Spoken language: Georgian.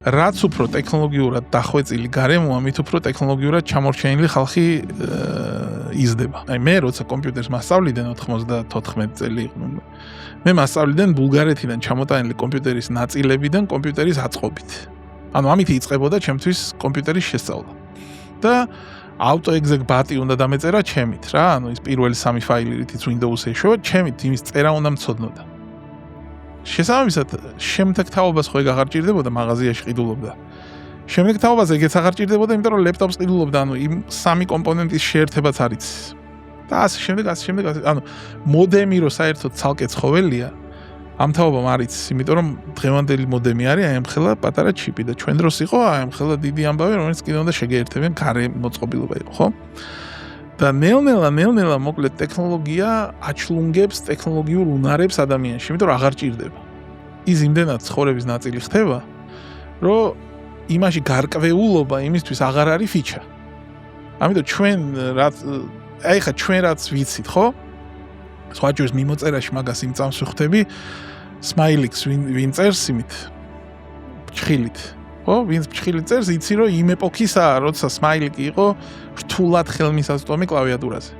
რაც უფრო ტექნოლოგიურად დახვეწილი გარემოა, მით უფრო ტექნოლოგიურად ჩამორჩენილი ხალხი იზრდება. აი მე როცა კომპიუტერს მასწავლიდან 94 წელი იყო. მე მასწავლიდან ბულგარეთიდან ჩამოტანილი კომპიუტერის ნაწილებიდან კომპიუტერის აწყობით. ანუ ამით იწყებოდა ჩემთვის კომპიუტერის შესწავლა. და AutoExec-ბატი უნდა დამეწერა ჩემით რა, ანუ ის პირველი 3 ფაილი რითიც Windows ეშოვა, ჩემით იმის წერა უნდა მცოდნოდა. შესაბამისად, შემდეგთაობას ხო ეგ აღარ ჭირდებოდა მაღაზიაში ყიდულობდა. შემდეგთაობას ეგეც აღარ ჭირდებოდა, იმიტომ რომ ლეპტოპს ყიდულობდა, ანუ იმ 3 კომპონენტის შეერთებაც არ იცის. და ასე შემდეგ, ანუ მოდემი რო საერთოდ ცალკე ცხოველია, ამ თაობამ არ იცის, იმიტომ რომ დღევანდელი მოდემი არის აი ამ ხელა პატარა ჩიპი და ჩვენ დროს იყო აი ამ ხელა დიდი ამბავი, რომელიც კიდე უნდა შეგეერთებიან გარე მოწყობილობა იყო, ხო? და ნელ-ნელა მოკლედ ტექნოლოგია აჩლუნგებს ტექნოლოგიურ უნარებს ადამიანში, იმიტომ რომ აღარ ჭირდება. ის იმდენად ცხოვრების ნაწილი ხდება, რომ იმაში გარკვეულობა იმისთვის აღარ არის ფიჩა. ამიტომ ჩვენ რაც ვიცით, ხო? სხვაჯერს მიმოწერაში მაგას იმ წამს ვხვდები, Smiley-ს ვინ წერს იმით ფჩხილით. ხო, ვინც ფჩხილით წერს, იცი რომ იმ ეპოქისაა, როცა Smiley იყო რთულად ხელმისაწვდომი კლავიატურაზე.